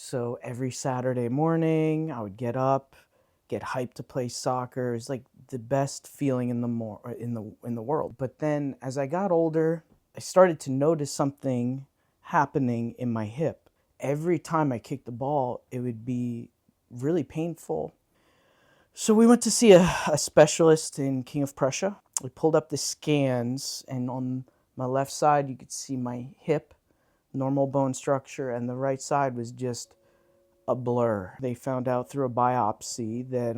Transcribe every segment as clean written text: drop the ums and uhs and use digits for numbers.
So every Saturday morning, I would get up, get hyped to play soccer. It's like the best feeling in the world. But then as I got older, I started to notice something happening in my hip. Every time I kicked the ball, it would be really painful. So we went to see a specialist in King of Prussia. We pulled up the scans, and on my left side, you could see my hip, normal bone structure, and the right side was just a blur. They found out through a biopsy that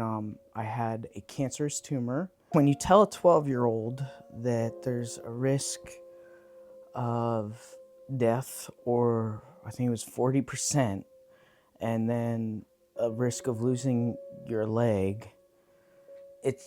I had a cancerous tumor. When you tell a 12-year-old that there's a risk of death, or I think it was 40%, and then a risk of losing your leg, it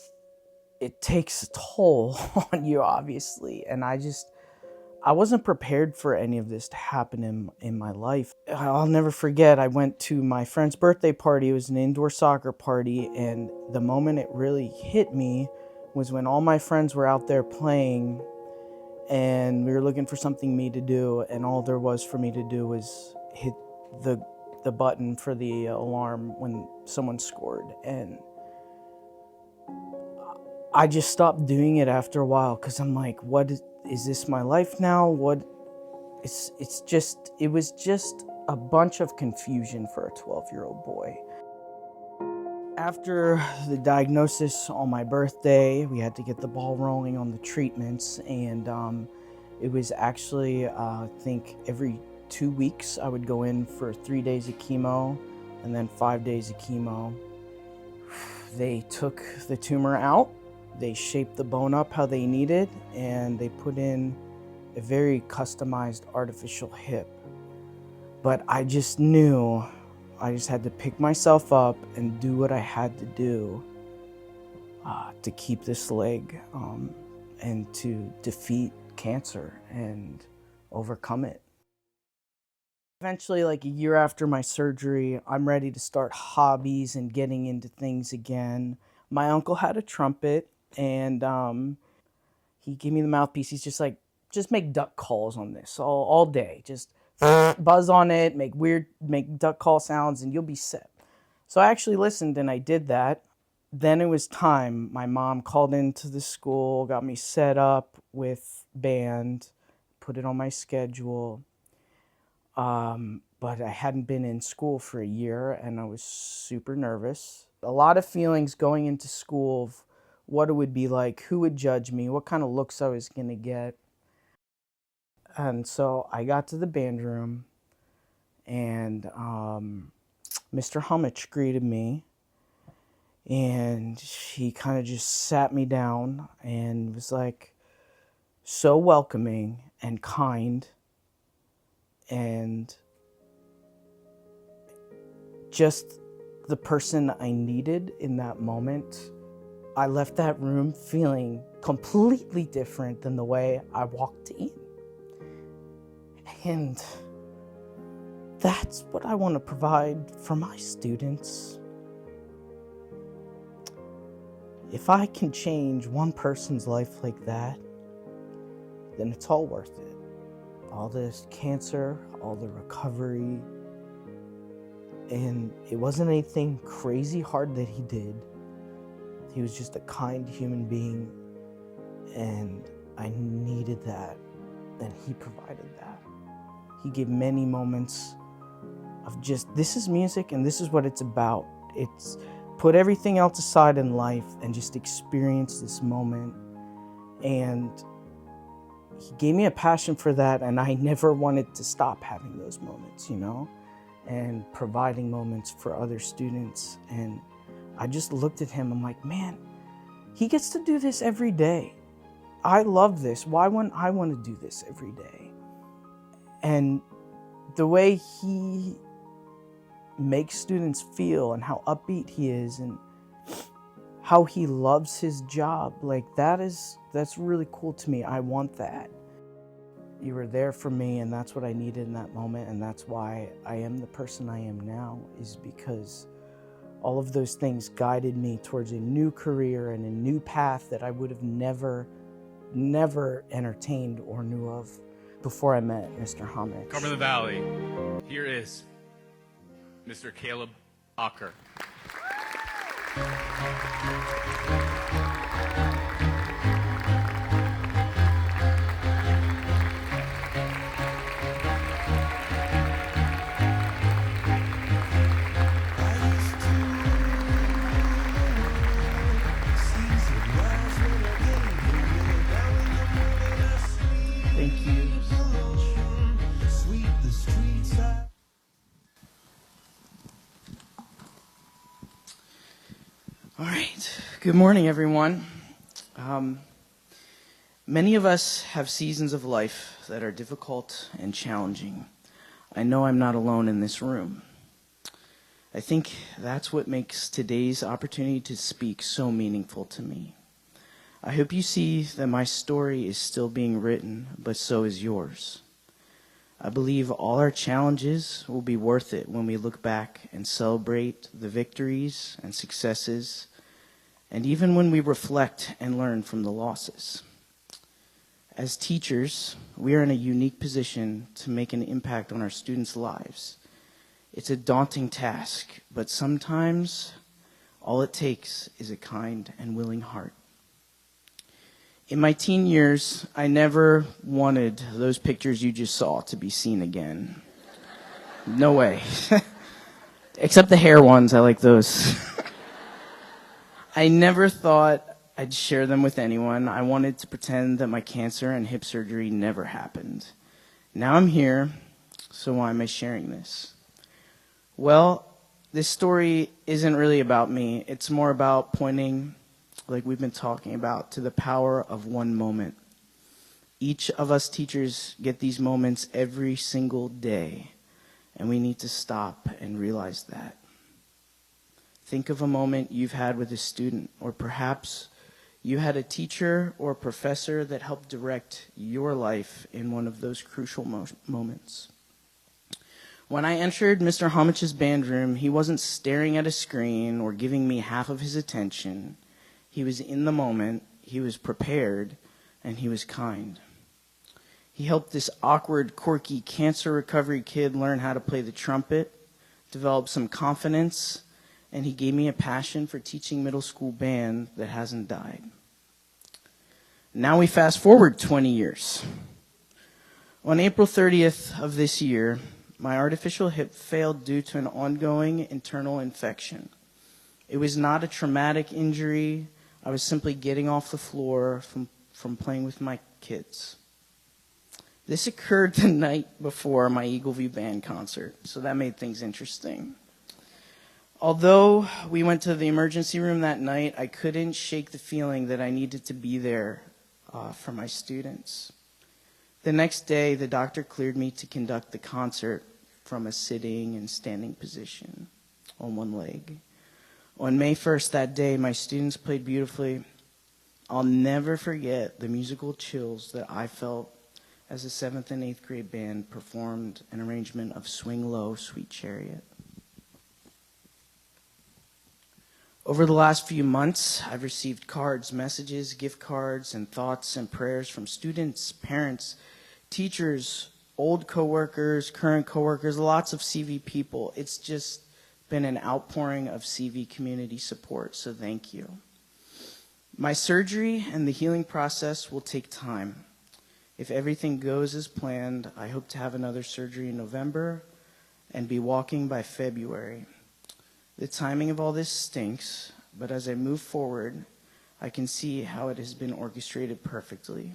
takes a toll on you, obviously. And I wasn't prepared for any of this to happen in my life. I'll never forget, I went to my friend's birthday party. It was an indoor soccer party, and the moment it really hit me was when all my friends were out there playing, and we were looking for something me to do, and all there was for me to do was hit the button for the alarm when someone scored. And I just stopped doing it after a while, because I'm like, what is this my life now? It was just a bunch of confusion for a 12-year-old boy. After the diagnosis on my birthday, we had to get the ball rolling on the treatments, and it was actually, I think every 2 weeks I would go in for 3 days of chemo and then 5 days of chemo. They took the tumor out, they shaped the bone up how they needed, and they put in a very customized artificial hip. But I just knew I just had to pick myself up and do what I had to do to keep this leg and to defeat cancer and overcome it. Eventually, like a year after my surgery, I'm ready to start hobbies and getting into things again. My uncle had a trumpet, and he gave me the mouthpiece. He's just like, just make duck calls on this all day. Just buzz on it, make duck call sounds, and you'll be set. So I actually listened and I did that. Then it was time. My mom called into the school, got me set up with band, put it on my schedule. But I hadn't been in school for a year, and I was super nervous. A lot of feelings going into school of what it would be like, who would judge me, what kind of looks I was going to get. And so I got to the band room, and Mr. Homicz greeted me, and he kind of just sat me down and was like so welcoming and kind, and just the person I needed in that moment. I left that room feeling completely different than the way I walked in. And that's what I want to provide for my students. If I can change one person's life like that, then it's all worth it. All this cancer, all the recovery, and it wasn't anything crazy hard that he did. He was just a kind human being, and I needed that, and he provided that. He gave many moments of just, this is music and this is what it's about. It's put everything else aside in life and just experience this moment. And he gave me a passion for that, and I never wanted to stop having those moments, and providing moments for other students. And I just looked at him, I'm like, man, he gets to do this every day. I love this. Why wouldn't I want to do this every day? And the way he makes students feel and how upbeat he is and how he loves his job, like that's really cool to me. I want that. You were there for me, and that's what I needed in that moment, and that's why I am the person I am now, is because all of those things guided me towards a new career and a new path that I would have never entertained or knew of before I met Mr. Homicz. Cumberland Valley, here is Mr. Caleb Ocker. Thank you. All right. Good morning, everyone. Many of us have seasons of life that are difficult and challenging. I know I'm not alone in this room. I think that's what makes today's opportunity to speak so meaningful to me. I hope you see that my story is still being written, but so is yours. I believe all our challenges will be worth it when we look back and celebrate the victories and successes, and even when we reflect and learn from the losses. As teachers, we are in a unique position to make an impact on our students' lives. It's a daunting task, but sometimes all it takes is a kind and willing heart. In my teen years, I never wanted those pictures you just saw to be seen again. No way. Except the hair ones, I like those. I never thought I'd share them with anyone. I wanted to pretend that my cancer and hip surgery never happened. Now I'm here, so why am I sharing this? Well, this story isn't really about me. It's more about pointing, like we've been talking about, to the power of one moment. Each of us teachers get these moments every single day, and we need to stop and realize that. Think of a moment you've had with a student, or perhaps you had a teacher or professor that helped direct your life in one of those crucial moments. When I entered Mr. Homicz's band room, he wasn't staring at a screen or giving me half of his attention. He was in the moment, he was prepared, and he was kind. He helped this awkward, quirky, cancer recovery kid learn how to play the trumpet, develop some confidence, and he gave me a passion for teaching middle school band that hasn't died. Now we fast forward 20 years. On April 30th of this year, my artificial hip failed due to an ongoing internal infection. It was not a traumatic injury. I was simply getting off the floor from playing with my kids. This occurred the night before my Eagle View Band concert, so that made things interesting. Although we went to the emergency room that night, I couldn't shake the feeling that I needed to be there for my students. The next day, the doctor cleared me to conduct the concert from a sitting and standing position on one leg. On May 1st that day, my students played beautifully. I'll never forget the musical chills that I felt as the 7th and 8th grade band performed an arrangement of Swing Low, Sweet Chariot. Over the last few months, I've received cards, messages, gift cards, and thoughts and prayers from students, parents, teachers, old coworkers, current coworkers, lots of CV people. It's just been an outpouring of CV community support, so thank you. My surgery and the healing process will take time. If everything goes as planned, I hope to have another surgery in November and be walking by February. The timing of all this stinks, but as I move forward, I can see how it has been orchestrated perfectly.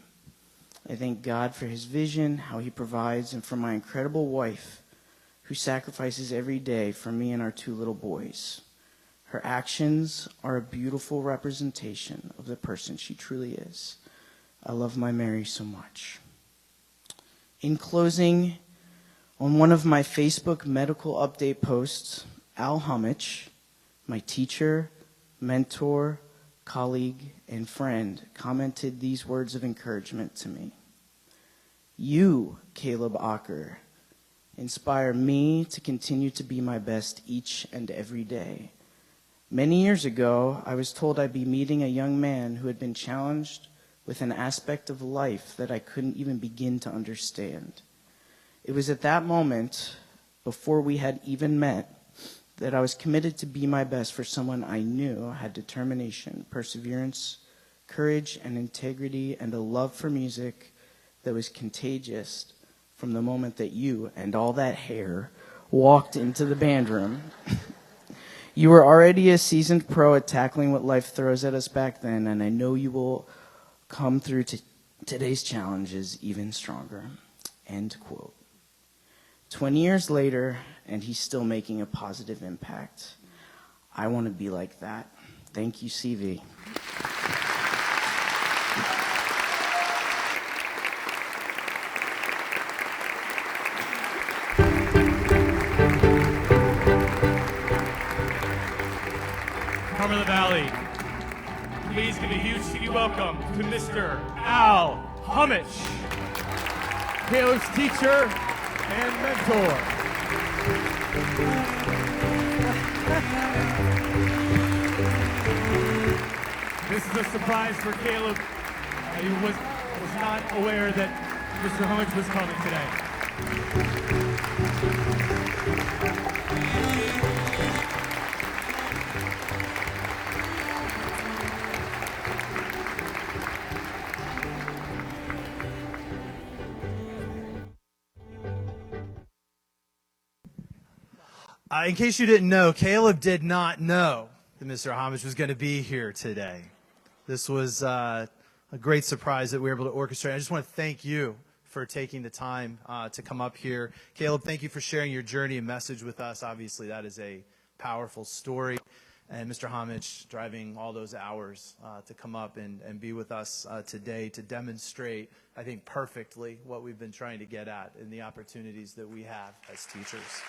I thank God for his vision, how he provides, and for my incredible wife, who sacrifices every day for me and our 2 little boys. Her actions are a beautiful representation of the person she truly is. I love my Mary so much. In closing, on one of my Facebook medical update posts, Al Homicz, my teacher, mentor, colleague, and friend, commented these words of encouragement to me. You, Caleb Ocker, inspire me to continue to be my best each and every day. Many years ago, I was told I'd be meeting a young man who had been challenged with an aspect of life that I couldn't even begin to understand. It was at that moment, before we had even met, that I was committed to be my best for someone I knew had determination, perseverance, courage, and integrity, and a love for music that was contagious from the moment that you and all that hair walked into the band room. You were already a seasoned pro at tackling what life throws at us back then, and I know you will come through today's challenges even stronger. End quote. 20 years later, and he's still making a positive impact. I want to be like that. Thank you, CV. Cumberland Valley, please give a huge city welcome to Mr. Al Homicz, Caleb's teacher and mentor. This is a surprise for Caleb. He was not aware that Mr. Homicz was coming today. In case you didn't know, Caleb did not know that Mr. Homicz was going to be here today. This was a great surprise that we were able to orchestrate. I just want to thank you for taking the time to come up here. Caleb, thank you for sharing your journey and message with us. Obviously, that is a powerful story. And Mr. Homicz driving all those hours to come up and be with us today to demonstrate, I think, perfectly what we've been trying to get at in the opportunities that we have as teachers.